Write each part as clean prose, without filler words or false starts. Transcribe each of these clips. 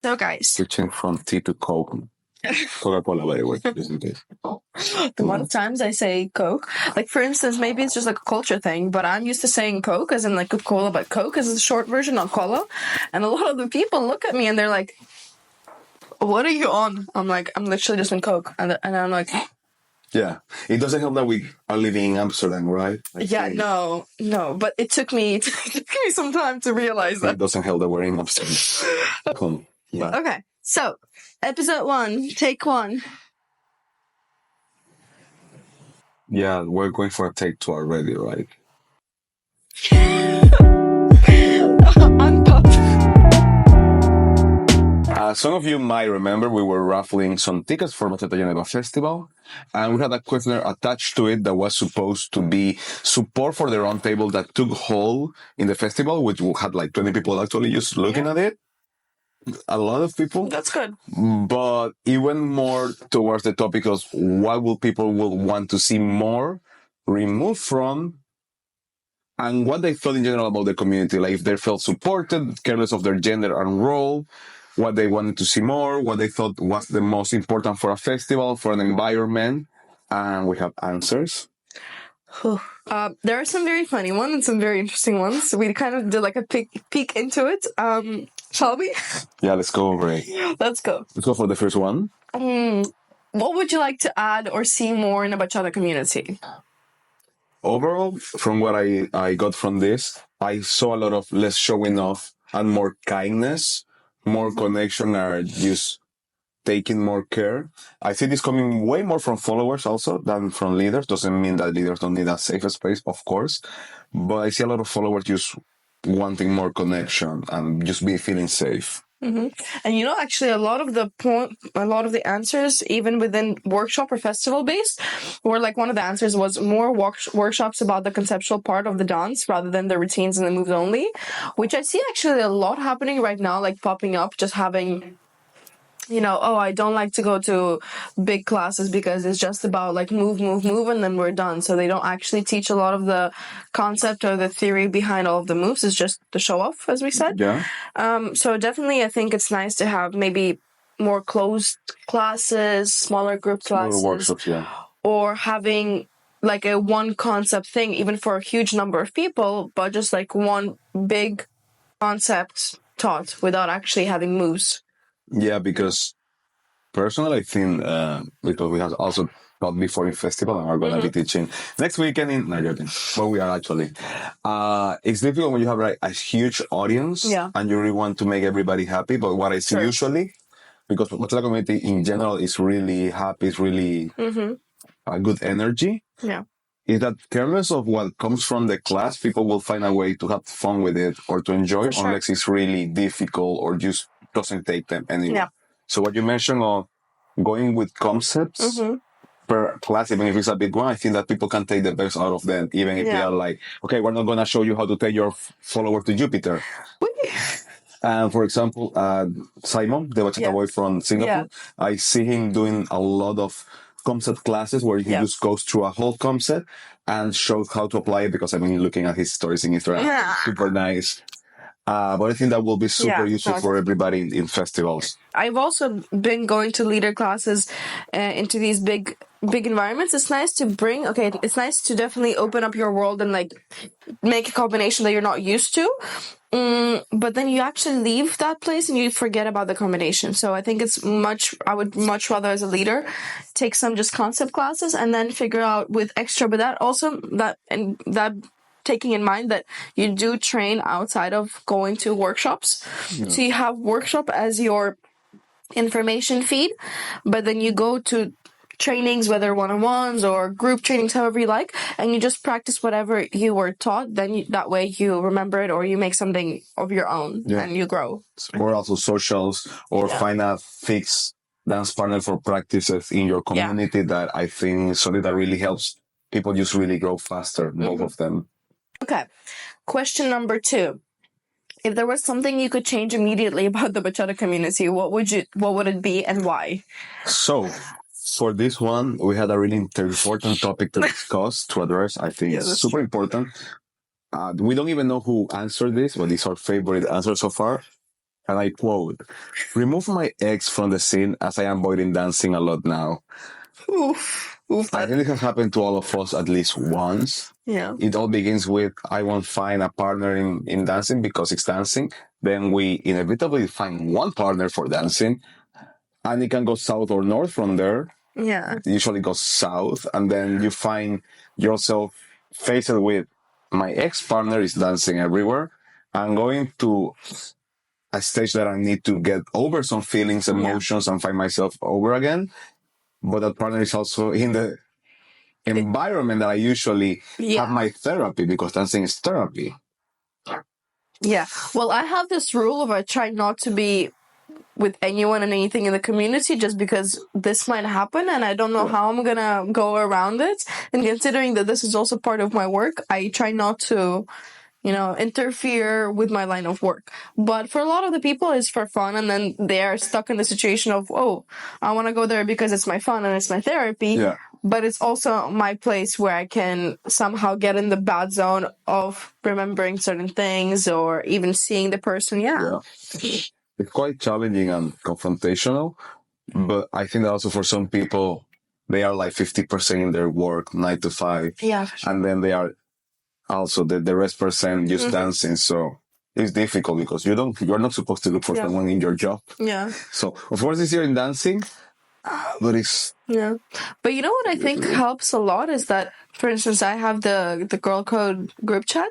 So, guys, Switching from tea to Coke. Coca-Cola, by the way, just in case. the amount of times I say Coke, like for instance, maybe it's just like a culture thing, but I'm used to saying Coke as in like Coca-Cola, but Coke is a short version of cola. And a lot of the people look at me and they're like, what are you on? I'm like, I'm literally just in Coke. And I'm like, Yeah, it doesn't help that we are living in Amsterdam, right? no, but it took me some time to realize that. It doesn't help that we're in Amsterdam. Cool. Yeah. Okay, so episode 1, take 1. Yeah, we're going for a take 2 already, right? Some of you might remember we were raffling some tickets for Bachata Geneva Festival, and we had a questionnaire attached to it that was supposed to be support for the roundtable that took hold in the festival, which had like 20 people actually just looking at it. A lot of people. That's good. But it went more towards the topic of what will people will want to see more removed from, and what they thought in general about the community, like if they felt supported, careless of their gender and role, what they wanted to see more, what they thought was the most important for a festival, for an environment, and we have answers. There are some very funny ones and some very interesting ones. We kind of did like a peek into it. Shall we? Yeah, let's go over it. Let's go. Let's go for the first one. What would you like to add or see more in the bachata community? Overall, from what I got from this, I saw a lot of less showing off and more kindness, more connection, or just taking more care. I see this coming way more from followers also than from leaders. Doesn't mean that leaders don't need a safe space, of course. But I see a lot of followers just wanting more connection and just be feeling safe. Mm-hmm. And actually, a lot of the answers, even within workshop or festival based, were like one of the answers was more workshops about the conceptual part of the dance rather than the routines and the moves only, which I see actually a lot happening right now, like popping up, just having. I don't like to go to big classes because it's just about like move, and then we're done. So they don't actually teach a lot of the concept or the theory behind all of the moves. It's just the show off, as we said. Yeah. So definitely, I think it's nice to have maybe more closed classes, smaller group classes, workshops, yeah. Or having like a one concept thing, even for a huge number of people, but just like one big concept taught without actually having moves. Yeah, because personally, I think because we have also taught before in festival and are going to be teaching next weekend in Nairobi, where we are actually. It's difficult when you have like a huge audience and you really want to make everybody happy. But what I see usually, because the Bachata community in general is really happy, it's really a good energy. Yeah. Is that careless of what comes from the class, people will find a way to have fun with it or to enjoy it, unless it's really difficult or just doesn't take them anywhere. Yeah. So what you mentioned of going with concepts per class, even if it's a big one, I think that people can take the best out of them, even if they are like, okay, we're not going to show you how to take your follower to Jupiter. And for example, Simon, the Bachata boy from Singapore, I see him doing a lot of concept classes where he just goes through a whole concept and shows how to apply it, because I've been looking at his stories in Instagram. Super nice. But I think that will be super useful for everybody in festivals. I've also been going to leader classes into these big environments. It's nice to it's nice to definitely open up your world and like make a combination that you're not used to. But then you actually leave that place and you forget about the combination. So I think I would much rather as a leader take some just concept classes and then figure out with extra, but that also taking in mind that you do train outside of going to workshops. So you have workshop as your information feed, but then you go to trainings, whether one-on-ones or group trainings, however you like, and you just practice whatever you were taught. Then that way you remember it or you make something of your own and you grow. Or also socials or find a fixed dance partner for practices in your community that I think is something that really helps people just really grow faster, both of them. Okay. Question number 2. If there was something you could change immediately about the bachata community, what would it be and why? So, for this one, we had a really important topic to discuss, to address. I think it's super important. We don't even know who answered this, but it's our favorite answer so far. and I quote, "Remove my ex from the scene as I am avoiding dancing a lot now." Oof. I think it has happened to all of us at least once. Yeah. It all begins with, I won't find a partner in dancing because it's dancing. Then we inevitably find one partner for dancing, and it can go south or north from there. Yeah. It usually goes south, and then you find yourself faced with, my ex-partner is dancing everywhere. I'm going to a stage that I need to get over some feelings, emotions, and find myself over again. But that partner is also in the environment that I usually have my therapy, because dancing is therapy. Yeah. Well, I have this rule of I try not to be with anyone and anything in the community just because this might happen and I don't know how I'm gonna go around it. And considering that this is also part of my work, I try not to, interfere with my line of work. But for a lot of the people, it's for fun, and then they are stuck in the situation of, oh, I want to go there because it's my fun and it's my therapy. Yeah. But it's also my place where I can somehow get in the bad zone of remembering certain things or even seeing the person. Yeah. It's quite challenging and confrontational, but I think that also for some people, they are like 50% in their work, 9 to 5. Yeah. For sure. And then they are also the rest percent just dancing. So it's difficult because you're not supposed to look for someone in your job. Yeah. So of course it's here in dancing, but it's... Yeah. But you know what I think helps a lot is that, for instance, I have the girl code group chat,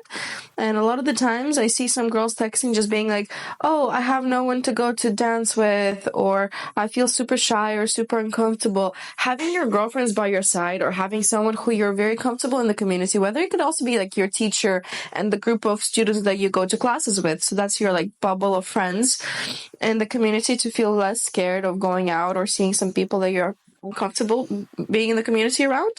and a lot of the times I see some girls texting just being like, oh, I have no one to go to dance with, or I feel super shy or super uncomfortable. Having your girlfriends by your side or having someone who you're very comfortable in the community, whether it could also be like your teacher and the group of students that you go to classes with. So that's your like bubble of friends in the community to feel less scared of going out or seeing some people that you're comfortable being in the community around.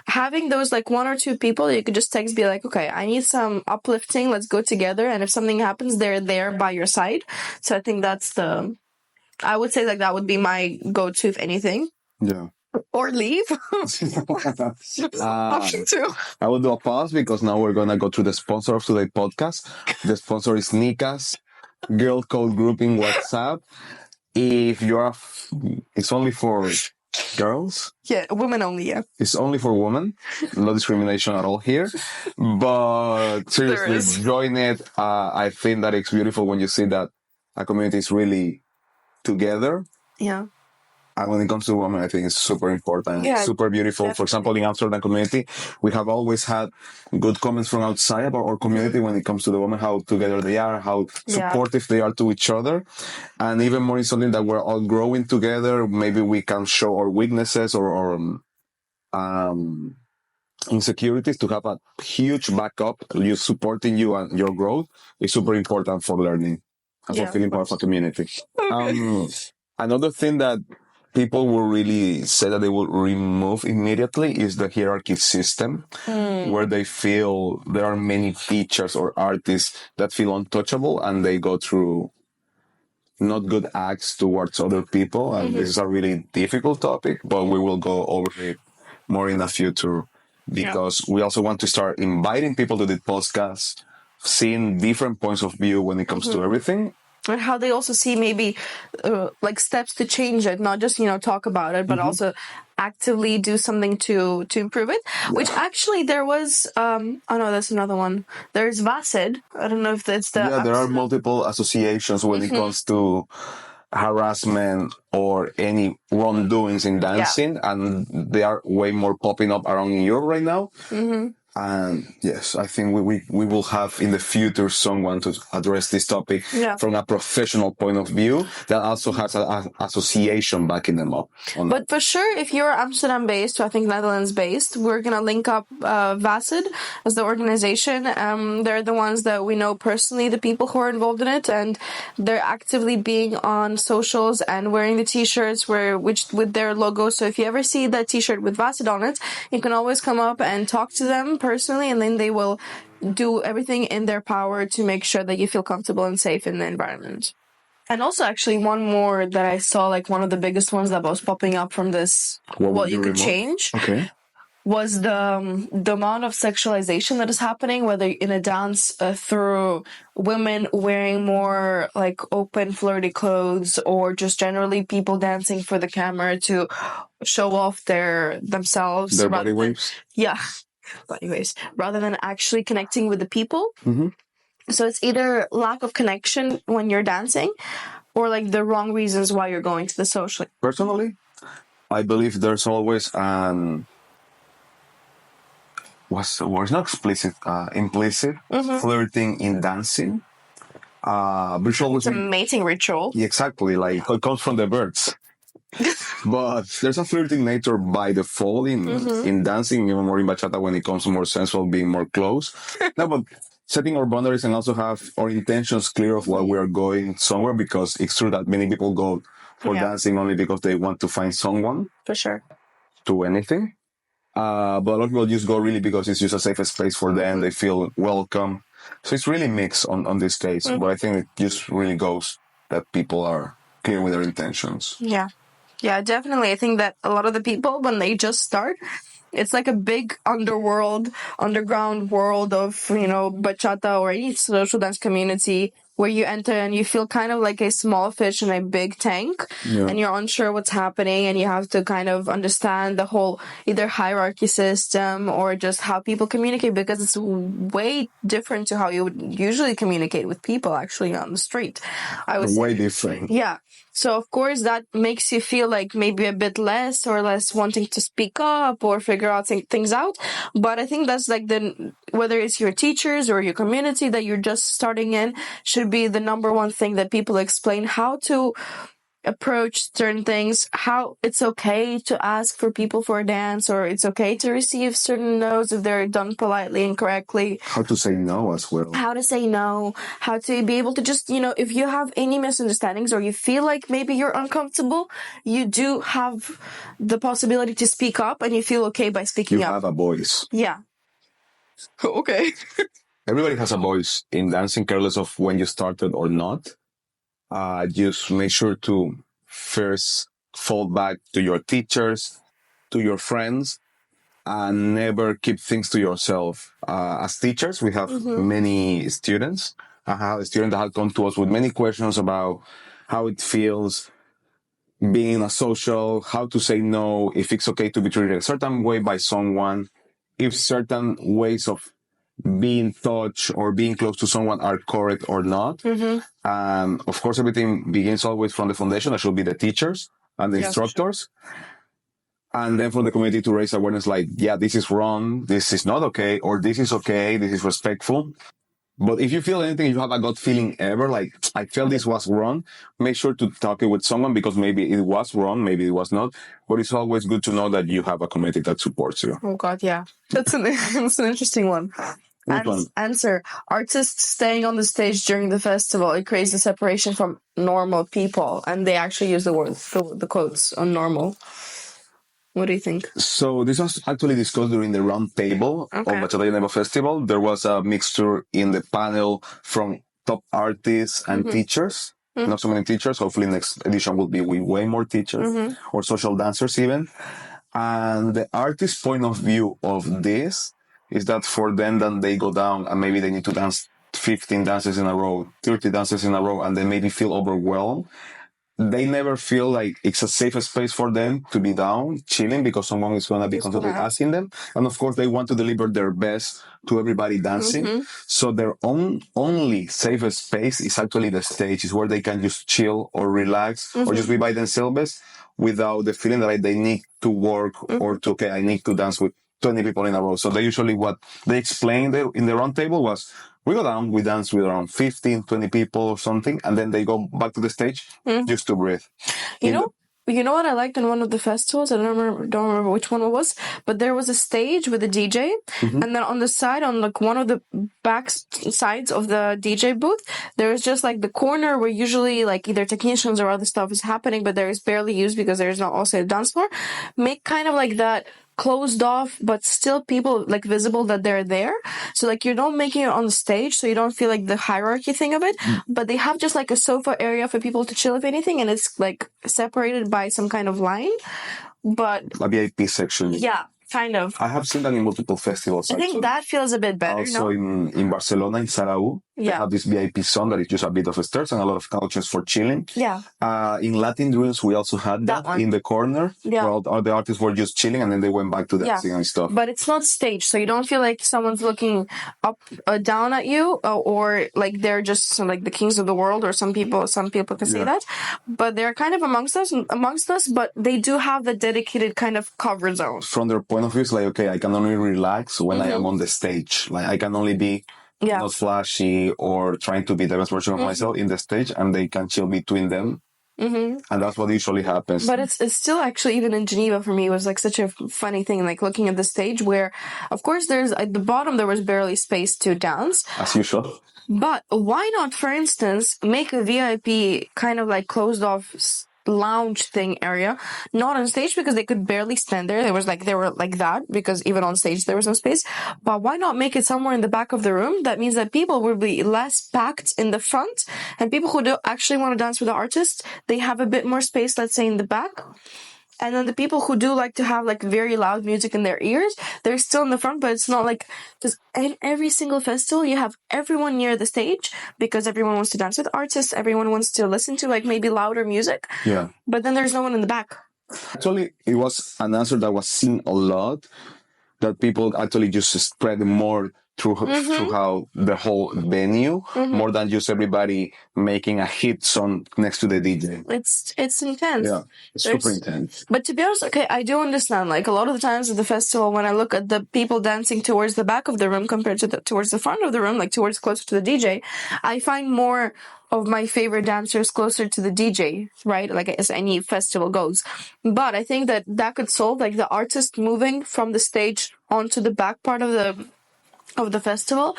Having those like one or two people you could just text, be like, okay, I need some uplifting, let's go together, and if something happens, they're there by your side. So I think I would say like that would be my go-to if anything. Yeah. Or leave. Option 2. I will do a pause because now we're gonna go through the sponsor of today's podcast. The sponsor is Nika's girl code group in WhatsApp. If you're it's only for girls. Yeah, women only, yeah. It's only for women. No discrimination at all here. But seriously, join it. I think that it's beautiful when you see that a community is really together. Yeah. And when it comes to women, I think it's super important, super beautiful. Definitely. For example, in Amsterdam community, we have always had good comments from outside about our community when it comes to the women, how together they are, how supportive they are to each other. And even more something that we're all growing together. Maybe we can show our weaknesses or insecurities to have a huge backup, you supporting you and your growth is super important for learning and for feeling part of a community. Another thing that people will really say that they will remove immediately is the hierarchy system, where they feel there are many teachers or artists that feel untouchable and they go through not good acts towards other people. And this is a really difficult topic, but we will go over it more in the future because we also want to start inviting people to the podcast, seeing different points of view when it comes to everything. And how they also see maybe like steps to change it, not just, talk about it, but also actively do something to improve it, which actually there was, oh no, that's another one. There's VASID. I don't know if that's the... Yeah, there are multiple associations when it comes to harassment or any wrongdoings in dancing, and they are way more popping up around in Europe right now. And yes, I think we will have in the future someone to address this topic from a professional point of view that also has an association backing them up. But for sure, if you're Amsterdam based, or I think Netherlands based, we're going to link up VASID as the organization. They're the ones that we know personally, the people who are involved in it, and they're actively being on socials and wearing the t-shirts with their logo. So if you ever see that t-shirt with VASID on it, you can always come up and talk to them personally, and then they will do everything in their power to make sure that you feel comfortable and safe in the environment. And also, actually, one more that I saw, like one of the biggest ones that was popping up from this, what you could change. Okay. was the amount of sexualization that is happening, whether in a dance through women wearing more like open flirty clothes, or just generally people dancing for the camera to show off themselves, their body waves. Yeah, body waves, rather than actually connecting with the people. So it's either lack of connection when you're dancing, or like the wrong reasons why you're going to the social. Personally, I believe there's always what's the word? Not explicit, implicit flirting in dancing. It's a mating ritual. Yeah, exactly, like it comes from the birds. But there's a flirting nature by default in dancing, even more in bachata when it comes to more sensual, being more close. No, but setting our boundaries and also have our intentions clear of what we are going somewhere, because it's true that many people go for dancing only because they want to find someone. For sure. To anything. But a lot of people just go really because it's just a safe space for them. They feel welcome. So it's really mixed on this case. But I think it just really goes that people are clear with their intentions. Yeah. Yeah, definitely. I think that a lot of the people, when they just start, it's like a big underground world of, bachata or any social dance community, where you enter and you feel kind of like a small fish in a big tank, and you're unsure what's happening, and you have to kind of understand the whole either hierarchy system or just how people communicate, because it's way different to how you would usually communicate with people actually on the street. Way different. Yeah. So, of course, that makes you feel like maybe a bit less wanting to speak up or figure out things out. But I think that's like whether it's your teachers or your community that you're just starting in, should be the number one thing that people explain how to approach certain things, how it's okay to ask for people for a dance, or it's okay to receive certain no's if they're done politely and correctly. How to say no as well. How to say no, how to be able to just, if you have any misunderstandings or you feel like maybe you're uncomfortable, you do have the possibility to speak up, and you feel okay by speaking up. You have a voice. Yeah. Okay. Everybody has a voice in dancing, regardless of when you started or not. Just make sure to first fall back to your teachers, to your friends, and never keep things to yourself. As teachers, we have many students. I have a student that had come to us with many questions about how it feels being a social, how to say no, if it's okay to be treated a certain way by someone, if certain ways of being touched or being close to someone are correct or not. And of course, everything begins always from the foundation. That should be the teachers and the instructors. Sure. And then from the community to raise awareness, like, yeah, this is wrong, this is not okay, or this is okay, this is respectful. But if you feel anything, if you have a gut feeling ever, like, I felt this was wrong, make sure to talk it with someone, because maybe it was wrong, maybe it was not. But it's always good to know that you have a community that supports you. Oh, God, yeah. That's an interesting one. Answer. Artists staying on the stage during the festival, it creates a separation from normal people. And they actually use the quotes on normal. What do you think? So this was actually discussed during the round table of Bachata Geneva Festival. There was a mixture in the panel from top artists and teachers. Not so many teachers. Hopefully next edition will be with way more teachers or social dancers even. And the artist's point of view of this is that for them, then they go down and maybe they need to dance 15 dances in a row, 30 dances in a row, and they maybe feel overwhelmed. They never feel like it's a safe space for them to be down, chilling, because someone is going to be constantly asking them. And of course, they want to deliver their best to everybody dancing. So their only safe space is actually the stage, is where they can just chill or relax or just be by themselves without the feeling that they need to work or to, I need to dance with 20 people in a row. So they usually, what they explained in the round table was, we go down, we dance with around 15, 20 people or something, and then they go back to the stage just to breathe. You know what I liked in one of the festivals? I don't remember which one it was, but there was a stage with a DJ, and then on the side, on like one of the back sides of the DJ booth, there was just like the corner where usually like either technicians or other stuff is happening, but there is barely used because there is not also a dance floor. Make kind of like that closed off, but still people like visible that they're there. So like you're not making it on the stage, so you don't feel like the hierarchy thing of it, but they have just like a sofa area for people to chill if anything, and it's like separated by some kind of line. But a VIP section. Yeah. Kind of. I have seen that in multiple festivals. I think that feels a bit better. Also in Barcelona, in Sarau, they have this VIP zone that is just a bit of stairs and a lot of couches for chilling. Yeah. In Latin Dreams, we also had that in the corner where all the artists were just chilling and then they went back to dancing and stuff. But it's not staged, so you don't feel like someone's looking up down at you or like they're just like the kings of the world, or some people can say that. But they're kind of amongst us, but they do have the dedicated kind of cover zone. From their point of view, it's like, okay, I can only relax when I am on the stage. Like I can only be not flashy or trying to be the best version of myself in the stage, and they can chill between them. And that's what usually happens. But it's still actually, even in Geneva for me, it was like such a funny thing, like looking at the stage where, of course, there's at the bottom there was barely space to dance. As usual. But why not, for instance, make a VIP kind of like closed off lounge thing area, not on stage, because they could barely stand there. They were like that, because even on stage there was no space. But why not make it somewhere in the back of the room? That means that people will be less packed in the front, and people who do actually want to dance with the artist, they have a bit more space, let's say, in the back. And then the people who do like to have like very loud music in their ears, they're still in the front, but it's not like, because in every single festival you have everyone near the stage because everyone wants to dance with artists, everyone wants to listen to like maybe louder music. Yeah. But then there's no one in the back. Actually, it was an answer that was seen a lot, that people actually just spread more through how the whole venue, more than just everybody making a hit song next to the DJ. It's intense. Yeah, it's super intense. But to be honest, okay, I do understand. Like a lot of the times at the festival, when I look at the people dancing towards the back of the room compared to towards the front of the room, like towards closer to the DJ, I find more of my favorite dancers closer to the DJ, right? Like as any festival goes. But I think that could solve like the artist moving from the stage onto the back part of the festival,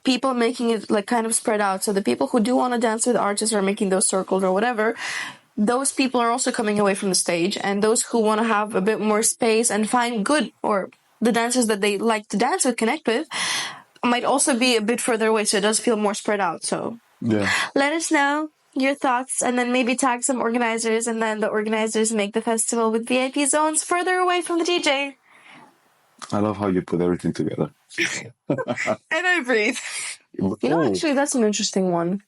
people making it like kind of spread out. So the people who do want to dance with artists or making those circles or whatever, those people are also coming away from the stage. And those who want to have a bit more space and find good, or the dancers that they like to dance with, connect with, might also be a bit further away. So it does feel more spread out. So let us know your thoughts, and then maybe tag some organizers, and then the organizers make the festival with VIP zones further away from the DJ. I love how you put everything together. And I breathe. You know, actually, that's an interesting one.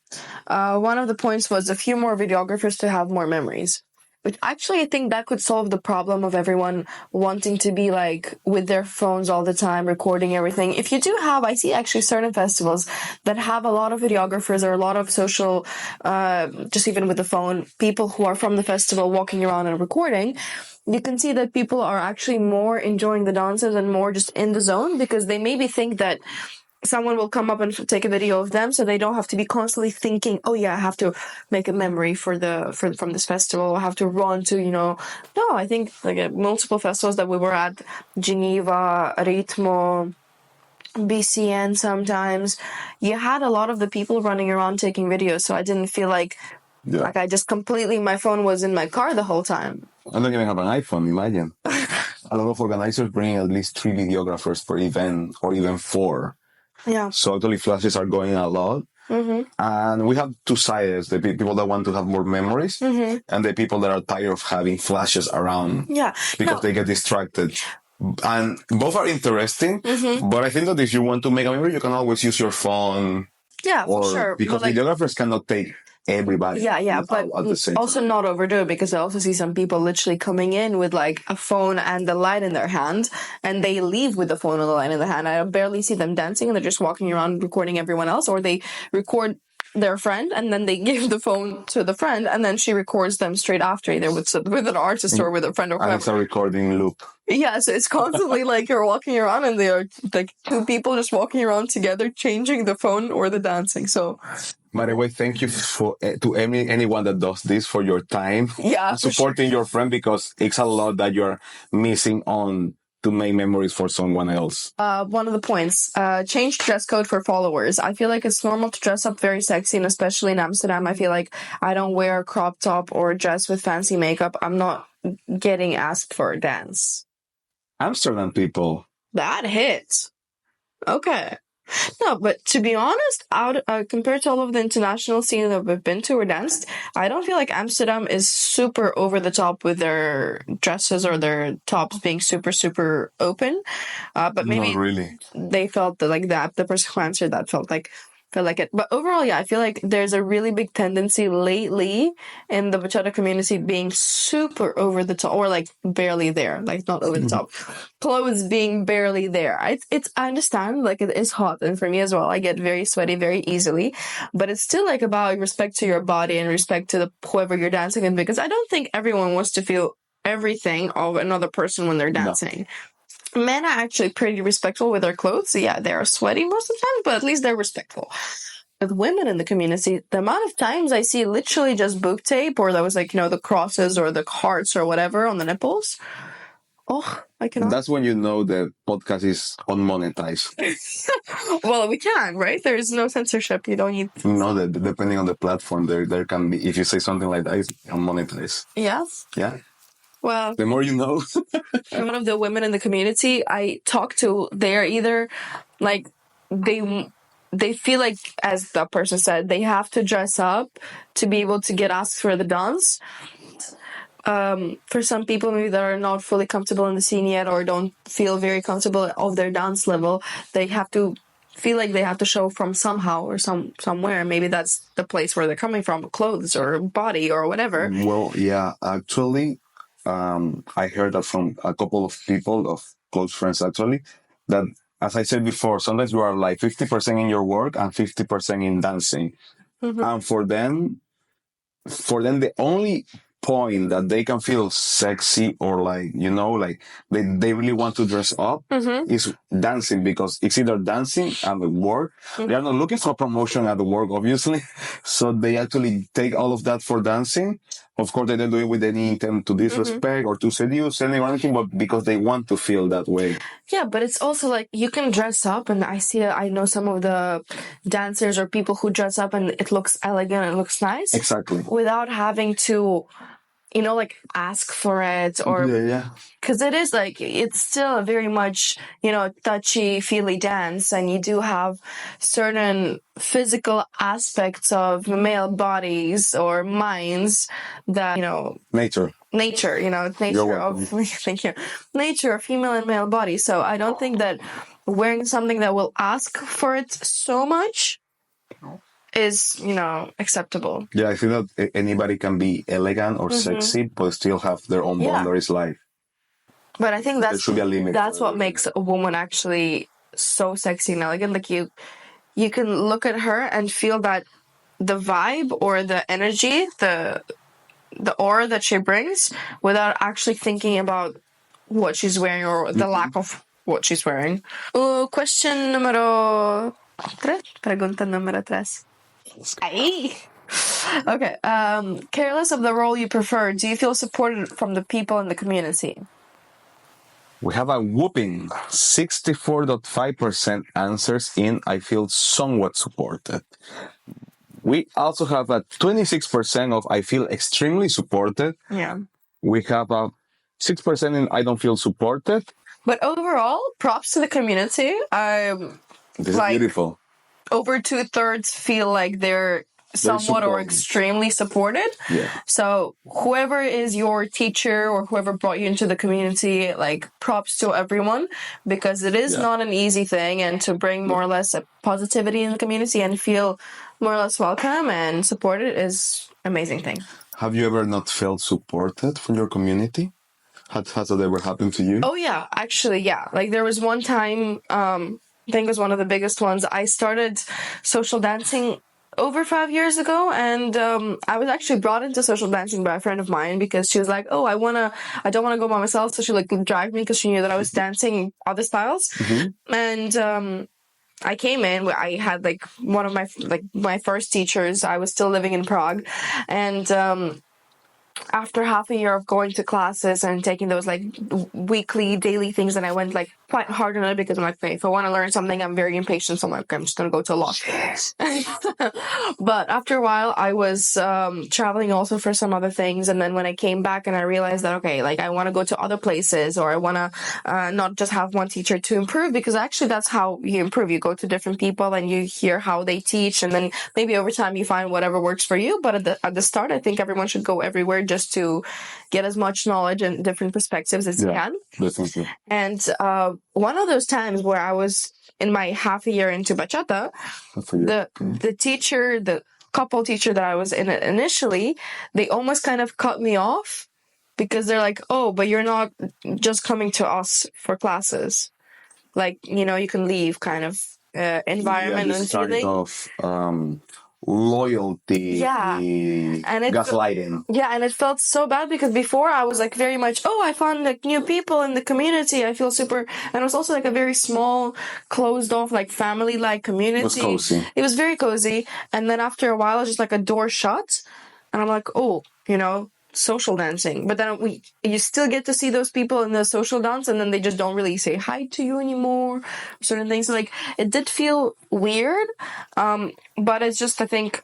One of the points was a few more videographers to have more memories. But actually, I think that could solve the problem of everyone wanting to be like with their phones all the time, recording everything. If you do have, I see actually certain festivals that have a lot of videographers or a lot of social, just even with the phone, people who are from the festival walking around and recording. You can see that people are actually more enjoying the dances and more just in the zone, because they maybe think that someone will come up and take a video of them, so they don't have to be constantly thinking, oh yeah, I have to make a memory from this festival, I have to run to, no, I think like at multiple festivals that we were at, Geneva, Ritmo, BCN sometimes, you had a lot of the people running around taking videos, so I didn't feel like I just completely, my phone was in my car the whole time. I don't even have an iPhone, imagine. A lot of organizers bring at least 3 videographers per event, or even 4. Yeah. So actually flashes are going a lot. And we have two sides, the people that want to have more memories and the people that are tired of having flashes around because they get distracted. And both are interesting, but I think that if you want to make a memory, you can always use your phone. Yeah, sure. Because videographers cannot take everybody. But also not overdo it, because I also see some people literally coming in with like a phone and the light in their hand, and they leave with the phone and the light in their hand. I barely see them dancing, and they're just walking around recording everyone else, or they record their friend and then they give the phone to the friend and then she records them straight after, either with an artist or with a friend or whatever. And it's a recording loop. Yeah, so it's constantly like you're walking around and they are like two people just walking around together, changing the phone or the dancing. So, by the way, thank you to anyone that does this for your time. Yeah, supporting your friend, because it's a lot that you're missing on to make memories for someone else. One of the points, change dress code for followers. I feel like it's normal to dress up very sexy, and especially in Amsterdam, I feel like I don't wear a crop top or a dress with fancy makeup. I'm not getting asked for a dance. Amsterdam people. That hit. Okay. No, but to be honest, compared to all of the international scenes that we've been to or danced, I don't feel like Amsterdam is super over the top with their dresses or their tops being super, super open. But maybe Not really. they felt that, like, the person who answered that felt like it. But overall, yeah, I feel like there's a really big tendency lately in the bachata community being super over the top, or like barely there, like not over the top. Clothes being barely there. I understand, like, it is hot, and for me as well, I get very sweaty very easily. But it's still like about respect to your body and respect to whoever you're dancing with, because I don't think everyone wants to feel everything of another person when they're dancing. No. Men are actually pretty respectful with their clothes. Yeah, they are sweaty most of the time, but at least they're respectful. With women in the community, the amount of times I see literally just boob tape, or that was like, the crosses or the hearts or whatever on the nipples. Oh, I cannot. That's when you know the podcast is unmonetized. Well, we can, right? There is no censorship. You don't need... No, depending on the platform, there can be, if you say something like that, it's unmonetized. Yes? Yeah. Well, the more you know. One of the women in the community I talk to, they're either like, they feel like, as that person said, they have to dress up to be able to get asked for the dance. For some people maybe that are not fully comfortable in the scene yet, or don't feel very comfortable of their dance level, they have to feel like they have to show from somehow or somewhere. Maybe that's the place where they're coming from, clothes or body or whatever. Well, yeah, actually, I heard that from a couple of people, of close friends actually, that, as I said before, sometimes you are like 50% in your work and 50% in dancing. Mm-hmm. And for them, the only point that they can feel sexy, or like, like they really want to dress up, mm-hmm. is dancing, because it's either dancing and the work. Mm-hmm. They are not looking for promotion at the work, obviously. So they actually take all of that for dancing. Of course, they don't do it with any intent to disrespect, mm-hmm. or to seduce anything, but because they want to feel that way. Yeah, but it's also like, you can dress up, and I know some of the dancers or people who dress up and it looks elegant and it looks nice. Exactly. Without having to, like, ask for it, or... Yeah. Because it is like, it's still a very much, touchy-feely dance, and you do have certain physical aspects of male bodies or minds that, Nature, nature of... Thank you. Nature of female and male body. So I don't think that wearing something that will ask for it so much is, acceptable. Yeah, I think that anybody can be elegant or, mm-hmm. sexy, but still have their own boundaries. Like, but I think there should be a limit. That's what makes a woman actually so sexy and elegant. Like, you can look at her and feel that the vibe or the energy, the aura that she brings, without actually thinking about what she's wearing or the lack of what she's wearing. Question número 3. Pregunta número 3. Okay. Careless of the role you prefer, do you feel supported from the people in the community? We have a whooping 64.5% answers in I feel somewhat supported. We also have a 26% of I feel extremely supported. Yeah. We have a 6% in I don't feel supported. But overall, props to the community. This is beautiful. Over 2/3 feel like they're somewhat or extremely supported. Yeah. So whoever is your teacher or whoever brought you into the community, like, props to everyone, because it is not an easy thing, and to bring more or less a positivity in the community and feel more or less welcome and supported is an amazing thing. Have you ever not felt supported from your community? Has that ever happened to you? Oh yeah, actually, yeah. Like, there was one time, I think it was one of the biggest ones. I started social dancing over 5 years ago, and I was actually brought into social dancing by a friend of mine, because she was like, "Oh, I don't want to go by myself," so she dragged me, because she knew that I was dancing other styles. Mm-hmm. And I came in. I had one of my first teachers. I was still living in Prague, and after half a year of going to classes and taking those weekly, daily things, and I went quite hard on it because I'm like, okay, if I want to learn something, I'm very impatient. So I'm like, I'm just going to go to a lot. But after a while, I was traveling also for some other things. And then when I came back and I realized that, okay, like I want to go to other places, or I want to not just have one teacher to improve, because actually that's how you improve. You go to different people and you hear how they teach. And then maybe over time you find whatever works for you. But at the start, I think everyone should go everywhere just to get as much knowledge and different perspectives as you can. Definitely. And one of those times where I was in my half a year into bachata, the teacher, the couple teacher that I was in initially, they almost kind of cut me off because they're like, oh, but you're not just coming to us for classes. Like, you know, you can leave kind of environment and feeling. Of loyalty, and gaslighting. And it felt so bad because before I was like very much, oh, I found like new people in the community. I feel super, and it was also like a very small, closed off, like family like community. It was cozy. It was very cozy. And then after a while, it's just like a door shut, and I'm like, oh, you know, social dancing. But then you still get to see those people in the social dance, and then they just don't really say hi to you anymore, certain things. So like it did feel weird, but it's just, I think,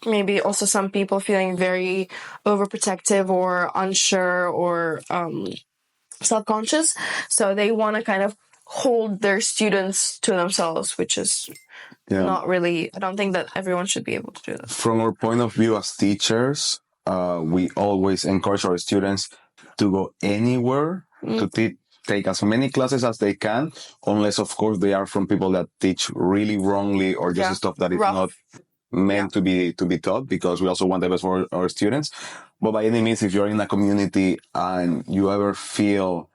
maybe also some people feeling very overprotective or unsure or self-conscious, so they want to kind of hold their students to themselves, which is not really, I don't think that everyone should be able to do that. From our point of view as teachers, we always encourage our students to go anywhere to take as many classes as they can, unless of course they are from people that teach really wrongly or just stuff that is not meant to be taught, because we also want the best for our students. But by any means, if you're in a community and you ever feel,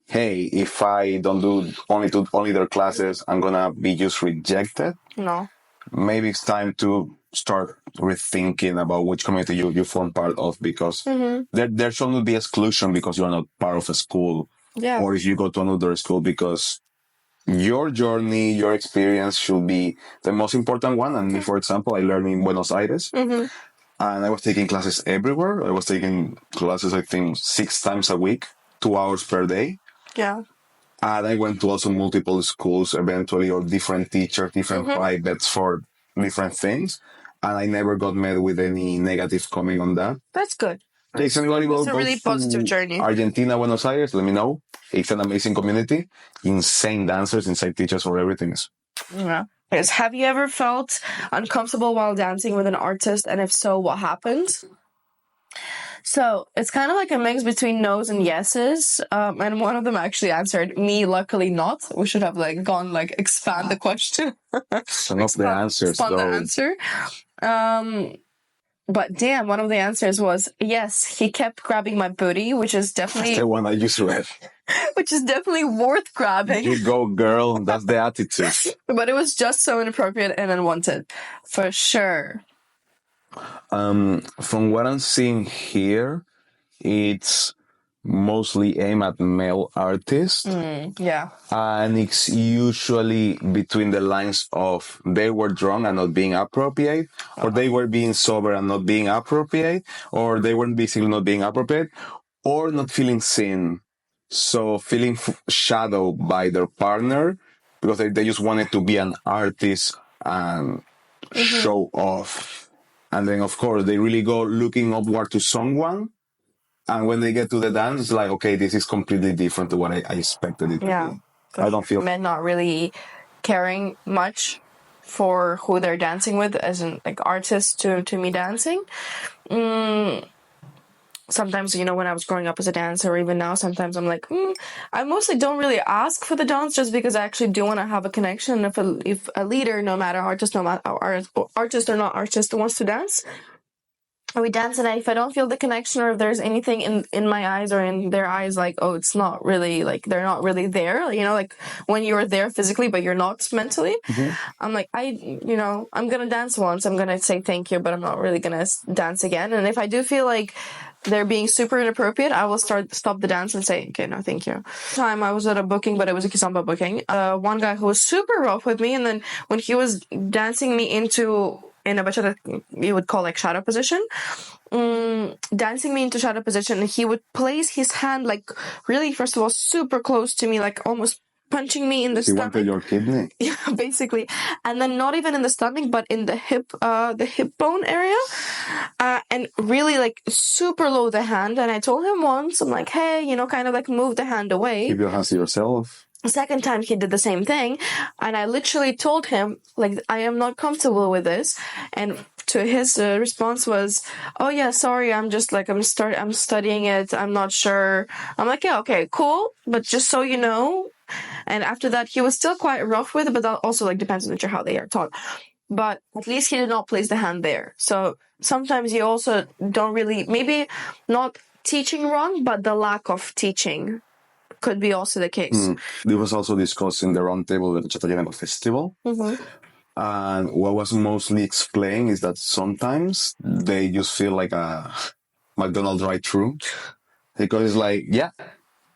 hey, if I don't do only their classes, I'm gonna be just rejected. No. Maybe it's time to start rethinking about which community you form part of, because there should not be exclusion because you're not part of a school, or if you go to another school, because your journey, your experience should be the most important one. And me, for example, I learned in Buenos Aires, and I was taking classes everywhere. I was taking classes, I think, 6 times a week, 2 hours per day. Yeah. And I went to also multiple schools eventually, or different teachers, different privates for different things. And I never got met with any negative comment on that. That's good. It's a really positive journey. Argentina, Buenos Aires, let me know. It's an amazing community. Insane dancers, insane teachers for everything. Yeah. Yes. Have you ever felt uncomfortable while dancing with an artist? And if so, what happened? So it's kind of like a mix between no's and yeses. And one of them actually answered me, luckily not. We should have like gone like expand the question. Some of the answers, though. The answer. But damn, one of the answers was yes. He kept grabbing my booty, which is definitely the one I just read. Which is definitely worth grabbing. You go, girl. That's the attitude. But it was just so inappropriate and unwanted, for sure. From what I'm seeing here, it's mostly aimed at male artists. Yeah. And it's usually between the lines of they were drunk and not being appropriate, or they were being sober and not being appropriate, or they weren't basically not being appropriate, or not feeling seen. So feeling shadowed by their partner because they just wanted to be an artist and show off. And then, of course, they really go looking upward to someone. And when they get to the dance, it's like, okay, this is completely different to what I expected it to be. I don't feel... Men not really caring much for who they're dancing with, as in, like, artists to me dancing. Sometimes, you know, when I was growing up as a dancer, or even now, sometimes I'm like, I mostly don't really ask for the dance just because I actually do want to have a connection. If a leader, no matter artist, no matter artist or not artist, wants to dance, we dance, and if I don't feel the connection, or if there's anything in my eyes or in their eyes, like, oh, it's not really, like, they're not really there, you know, like when you're there physically but you're not mentally, I'm like, I'm gonna dance once, I'm gonna say thank you, but I'm not really gonna dance again. And if I do feel like they're being super inappropriate, I will stop the dance and say, okay, no, thank you. Time I was at a booking, but it was a kizomba booking. One guy who was super rough with me, and then when he was dancing me in a bachata, you would call like shadow position, dancing me into shadow position, he would place his hand like really, first of all, super close to me, like almost punching me in the He stomach. wanted your kidney. Yeah, basically. And then not even in the stomach, but in the hip bone area. And really like super low the hand. And I told him once, I'm like, hey, kind of like move the hand away. Keep your hands to yourself. The second time he did the same thing. And I literally told him, like, I am not comfortable with this. And to his response was, oh yeah, sorry, I'm just like, I'm studying it. I'm not sure. I'm like, yeah, okay, cool. But just so you know. And after that, he was still quite rough with it, but that also like depends on how they are taught. But at least he did not place the hand there. So sometimes you also don't really, maybe not teaching wrong, but the lack of teaching could be also the case. It was also discussed in the roundtable at the Bachata Geneva Festival. Mm-hmm. And what was mostly explained is that sometimes they just feel like a McDonald's drive-thru. Because it's like, yeah,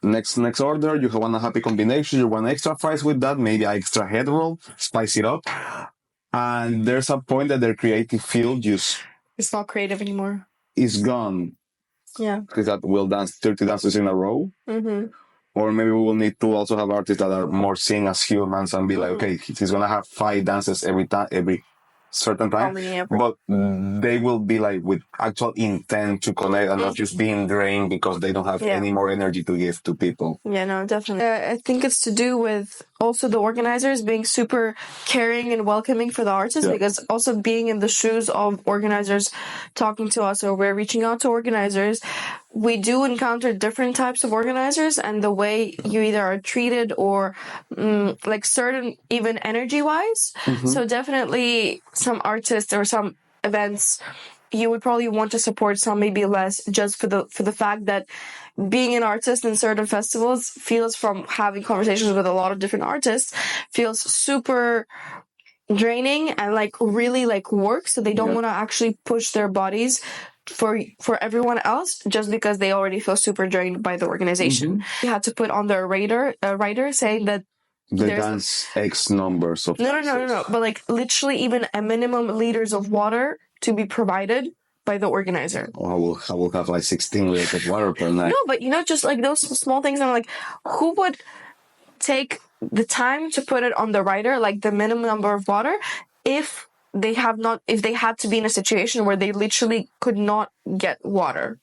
next order, you want a happy combination, you want extra fries with that, maybe an extra head roll, spice it up. And there's a point that their creative field it's not creative anymore. Is gone. Yeah. Because that will dance 30 dances in a row. Mm-hmm. Or maybe we will need to also have artists that are more seeing as humans and be like, okay, he's going to have 5 dances every certain time. But they will be like with actual intent to connect and not just being drained because they don't have any more energy to give to people. Yeah, no, definitely. I think it's to do with also the organizers being super caring and welcoming for the artists, because also being in the shoes of organizers talking to us, or we're reaching out to organizers, we do encounter different types of organizers, and the way you either are treated or like certain even energy wise. Mm-hmm. So definitely some artists or some events you would probably want to support, some maybe less, just for the fact that being an artist in certain festivals feels, from having conversations with a lot of different artists, feels super draining and like really like work. So they don't want to actually push their bodies for everyone else just because they already feel super drained by the organization. Mm-hmm. You had to put on their writer saying that they dance X numbers of no, but like literally even a minimum liters of water to be provided by the organizer. Oh, I will have like 16 liters of water per night. No, but just like those small things, I'm like, who would take the time to put it on the writer, like the minimum number of water, if they had to be in a situation where they literally could not get water?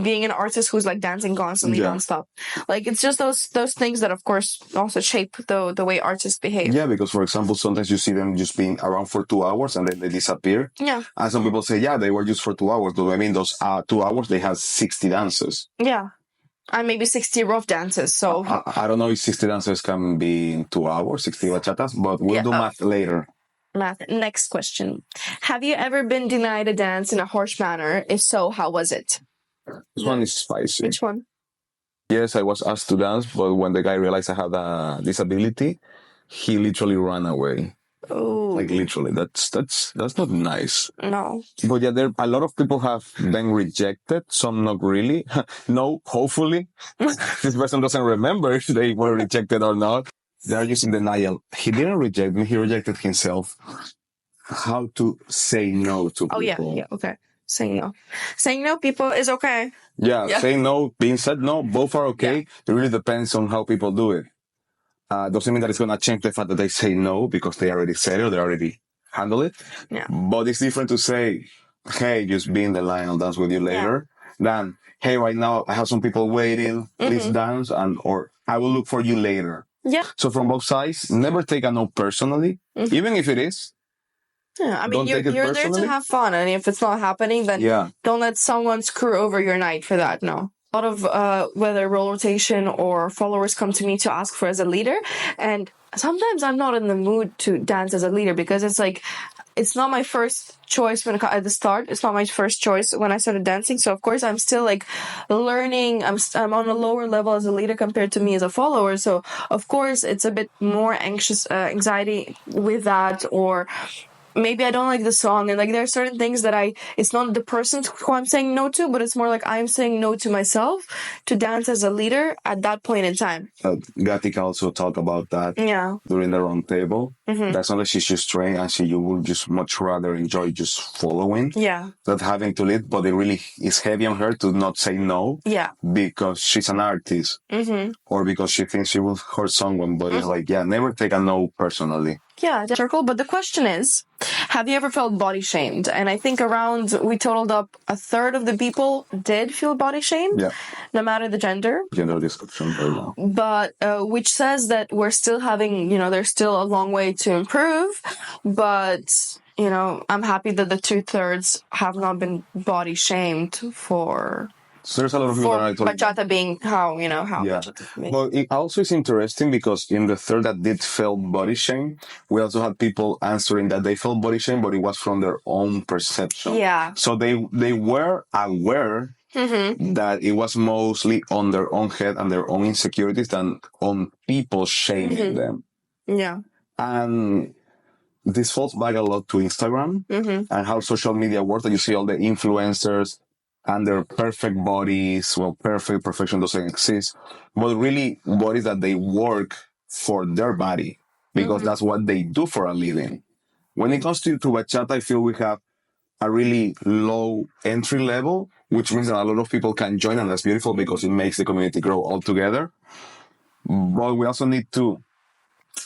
Being an artist who's like dancing constantly nonstop. Like it's just those things that of course also shape the way artists behave. Yeah, because for example, sometimes you see them just being around for 2 hours and then they disappear. Yeah. And some people say, yeah, they were just for 2 hours. But I mean, those 2 hours, they have 60 dances. Yeah. And maybe 60 rough dances. So I don't know if 60 dances can be in 2 hours, 60 bachatas, but we'll do math later. Next question. Have you ever been denied a dance in a harsh manner? If so, how was it? This one is spicy. Which one? Yes, I was asked to dance, but when the guy realized I had a disability, he literally ran away. Oh, like literally, that's not nice. No. But yeah, a lot of people have been rejected. Some not really. No, hopefully, this person doesn't remember if they were rejected or not. They are just in denial. He didn't reject me. He rejected himself. How to say no to people? Oh yeah, okay. Saying no, people is okay. Yeah, saying no, being said no, both are okay. Yeah. It really depends on how people do it. Doesn't mean that it's going to change the fact that they say no because they already said it, they already handle it. Yeah. But it's different to say, hey, just be in the line, I'll dance with you later, than, hey, right now I have some people waiting, please dance, or I will look for you later. Yeah. So from both sides, never take a no personally, even if it is. Yeah, I mean, you're there to have fun, and if it's not happening, then don't let someone screw over your night for that, no. A lot of whether role rotation or followers come to me to ask for as a leader, and sometimes I'm not in the mood to dance as a leader because it's like, it's not my first choice at the start. It's not my first choice when I started dancing. So of course I'm still like learning. I'm on a lower level as a leader compared to me as a follower. So of course it's a bit more anxiety with that, or maybe I don't like the song, and like there are certain things that it's not the person who I'm saying no to, but it's more like I'm saying no to myself to dance as a leader at that point in time. Gatika also talked about that during the round table. That's not that she's just trained and you will just much rather enjoy just following. Not having to lead, but it really is heavy on her to not say no. Because she's an artist. Or because she thinks she will hurt someone, but it's like, never take a no personally. Circle. But the question is, have you ever felt body shamed? And I think we totaled up a third of the people did feel body shamed, no matter the gender. Gender description right now. But which says that we're still having, there's still a long way to improve. But, I'm happy that the 2/3 have not been body shamed for... So there's a lot of people that bachata being how bachata being. But it also is interesting because in the third that did feel body shame, we also had people answering that they felt body shame, but it was from their own perception. So they were aware that it was mostly on their own head and their own insecurities than on people shaming them. And this falls back a lot to Instagram and how social media works, that you see all the influencers and their perfect bodies. Well, perfection doesn't exist, but really bodies that they work for their body because that's what they do for a living. When it comes to bachata, I feel we have a really low entry level, which means that a lot of people can join, and that's beautiful because it makes the community grow all together. But we also need to,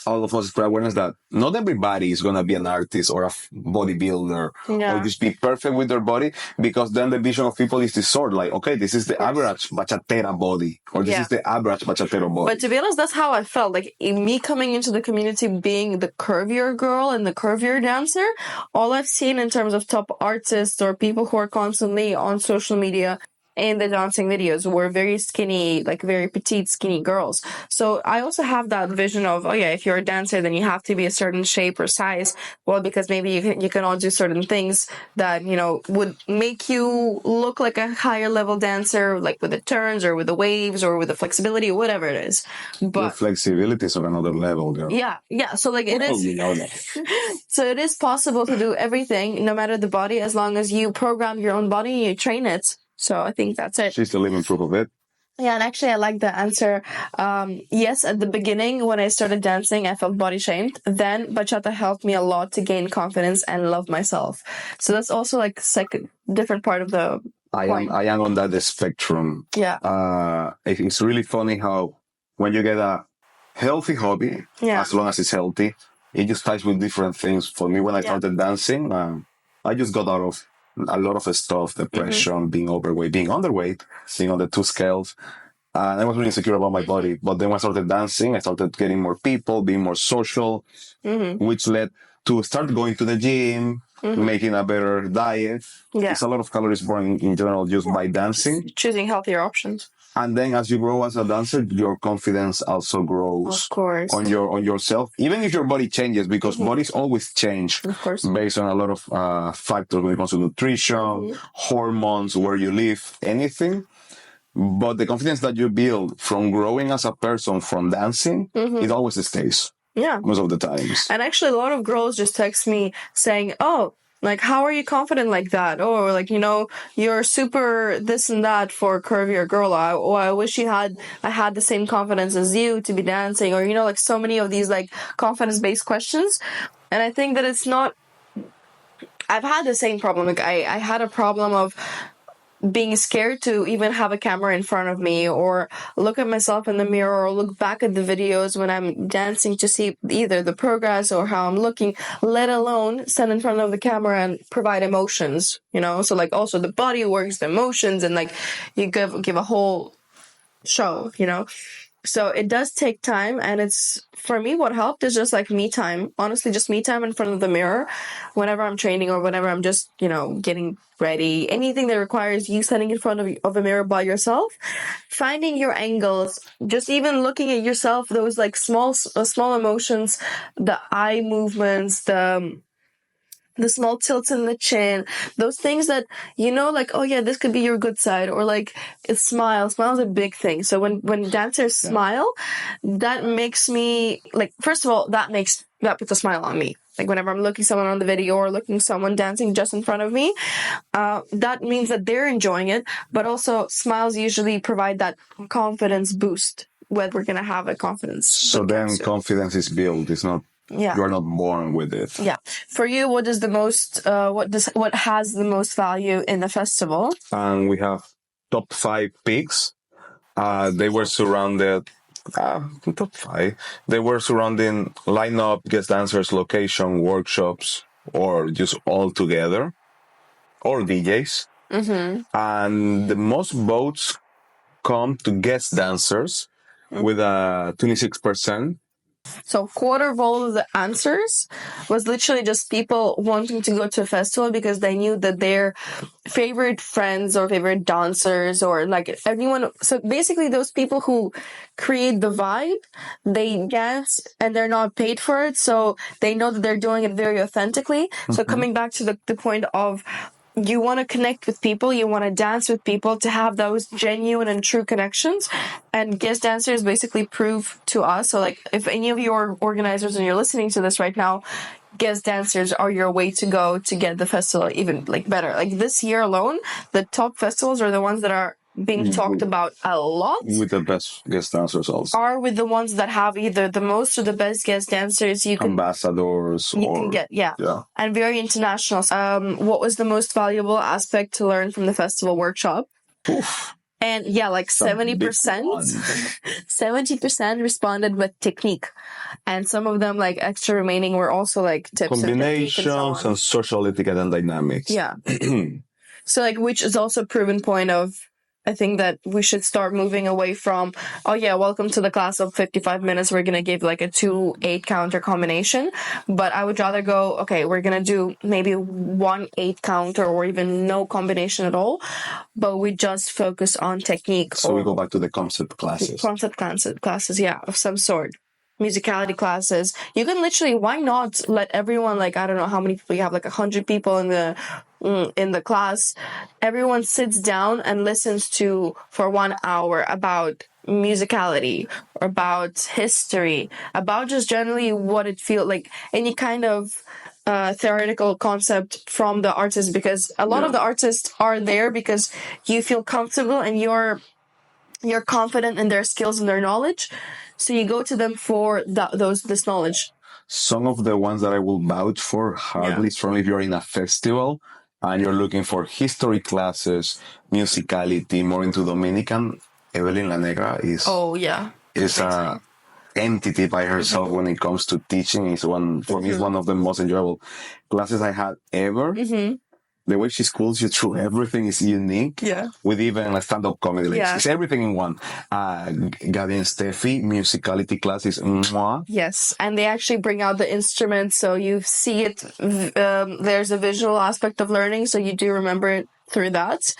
all of us, spread awareness that not everybody is going to be an artist or a bodybuilder or just be perfect with their body, because then the vision of people is disordered. Like, okay, this is the average bachatera body, or this is the average bachatero body. But to be honest, that's how I felt. Like, me coming into the community being the curvier girl and the curvier dancer, all I've seen in terms of top artists or people who are constantly on social media in the dancing videos were very skinny, like very petite, skinny girls. So I also have that vision of, if you're a dancer, then you have to be a certain shape or size. Well, because maybe you can all do certain things that, would make you look like a higher level dancer, like with the turns or with the waves or with the flexibility or whatever it is. But the flexibility is on another level, girl. Yeah. So like it is. You know that. So it is possible to do everything, no matter the body, as long as you program your own body and you train it. So I think that's it. She's the living proof of it. Yeah, and actually I like the answer. Yes, at the beginning when I started dancing, I felt body shamed. Then bachata helped me a lot to gain confidence and love myself. So that's also like second different part of the point. I am on that spectrum. It's really funny how when you get a healthy hobby, as long as it's healthy, it just ties with different things. For me, when I started dancing, I just got out of a lot of stuff, depression, being overweight, being underweight, being on the 2 scales. And I was really insecure about my body. But then when I started dancing, I started getting more people, being more social, which led to start going to the gym, making a better diet. It's a lot of calories burned in general just by dancing. Choosing healthier options. And then as you grow as a dancer, your confidence also grows. Of course. On yourself. Even if your body changes, because bodies always change. Of course. Based on a lot of factors when it comes to nutrition, hormones, where you live, anything. But the confidence that you build from growing as a person from dancing, it always stays. Most of the times. And actually a lot of girls just text me saying, like, how are you confident like that? Or like, you're super this and that for a curvier girl. I wish I had the same confidence as you to be dancing. Or, like so many of these like confidence-based questions. And I think that it's not, I've had the same problem. Like I had a problem of being scared to even have a camera in front of me or look at myself in the mirror or look back at the videos when I'm dancing to see either the progress or how I'm looking, let alone stand in front of the camera and provide emotions, So like also the body works, the emotions, and like you give a whole show, So it does take time, and it's, for me, what helped is just like me time. Honestly, just me time in front of the mirror whenever I'm training or whenever I'm just, getting ready. Anything that requires you standing in front of a mirror by yourself, finding your angles, just even looking at yourself, those like small emotions, the eye movements, the small tilts in the chin, those things that, like, this could be your good side, or like, smile is a big thing. So when dancers smile, that makes me, like, first of all, that puts a smile on me. like whenever I'm looking someone on the video or looking someone dancing just in front of me, that means that they're enjoying it. But also smiles usually provide that confidence boost when we're going to have a confidence. So then confidence is built. It's not, you're not born with it. Yeah. For you, what is the most, what has the most value in the festival? And we have top 5 picks. They were surrounded, top 5. They were surrounding lineup, guest dancers, location, workshops, or just all together, or DJs. And the most votes come to guest dancers with a 26%. So quarter of all of the answers was literally just people wanting to go to a festival because they knew that their favorite friends or favorite dancers or like everyone. So basically those people who create the vibe, they dance and they're not paid for it. So they know that they're doing it very authentically. So coming back to the point of, you want to connect with people, you want to dance with people to have those genuine and true connections. And guest dancers basically prove to us. So like if any of your organizers and you're listening to this right now, guest dancers are your way to go to get the festival even like better. Like this year alone, the top festivals are the ones that are being talked about a lot. With the best guest dancers also. Are with the ones that have either the most or the best guest dancers you can... Ambassadors. You can get, yeah. And very international. What was the most valuable aspect to learn from the festival workshop? Oof. And yeah, like 70%, 70% responded with technique. And some of them, like extra remaining, were also like tips combinations and social etiquette and dynamics. Yeah. So like, which is also a proven point of, I think that we should start moving away from, oh yeah, welcome to the class of 55 minutes. We're going to give like a 2 8 counter combination. But I would rather go, okay, we're going to do maybe 1 8 counter or even no combination at all. But we just focus on technique. So we go back to the concept classes. Concept classes, yeah, of some sort. Musicality classes. You can literally, why not let everyone, like, I don't know how many people you have, like 100 people in the class. Everyone sits down and listens to for 1 hour about musicality, or about history, about just generally what it feels like, any kind of theoretical concept from the artist, because a lot of the artists are there because you feel comfortable and you're confident in their skills and their knowledge. So you go to them for this knowledge. Some of the ones that I will vouch for, hardly strongly, if you're in a festival and you're looking for history classes, musicality, more into Dominican, Evelyn La Negra is a entity by herself when it comes to teaching. For me, is one of the most enjoyable classes I had ever. The way she schools you through everything is unique. Yeah. With even a stand-up comedy. Like, it's everything in one. Gabby and Steffi, musicality classes. Mwah. Yes. And they actually bring out the instruments. So you see it. There's a visual aspect of learning. So you do remember it through that.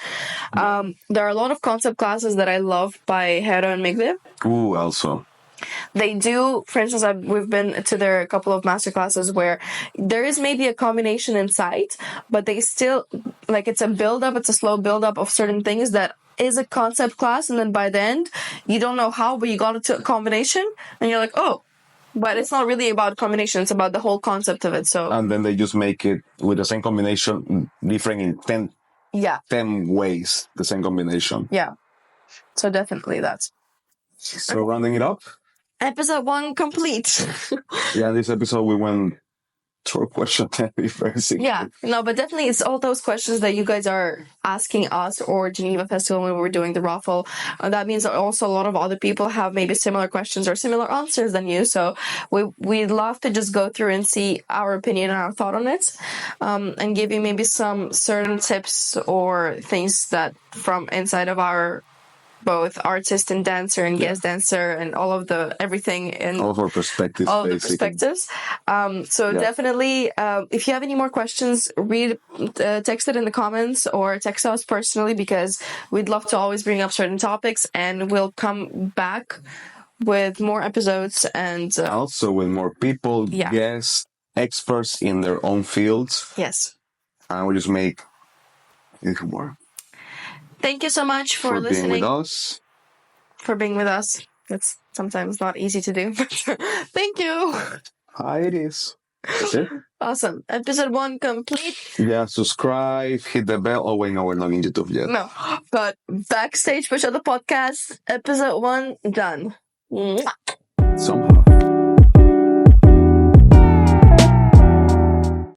There are a lot of concept classes that I love by Hera and Migde. Ooh, also. They do, for instance, we've been to their couple of master classes where there is maybe a combination in sight, but they still, like, it's a build-up, it's a slow build-up of certain things that is a concept class, and then by the end, you don't know how, but you got it to a combination, and you're like, oh, but it's not really about combination, it's about the whole concept of it. So, and then they just make it with the same combination, different in 10 ways, the same combination. Yeah. So definitely that's. So rounding it up. Episode 1 complete. This episode we went through a questionnaire basically. Yeah, no, but definitely it's all those questions that you guys are asking us or Geneva Festival when we're doing the raffle. That means that also a lot of other people have maybe similar questions or similar answers than you. So we'd love to just go through and see our opinion and our thought on it, and give you maybe some certain tips or things that from inside of our both artist and dancer and guest dancer and all of the everything and all of our perspectives. Definitely, if you have any more questions, text it in the comments or text us personally, because we'd love to always bring up certain topics, and we'll come back with more episodes and also with more people, guests, experts in their own fields. Yes, and we just make it work. Thank you so much for listening. Being with us. For being with us. It's sometimes not easy to do, but thank you. Hi, it is. That's it. Awesome. Episode 1 complete. Yeah, subscribe, hit the bell. Oh, wait, no, we're not in YouTube yet. No, but Backstage Bachata Podcast, episode 1 done. Somehow.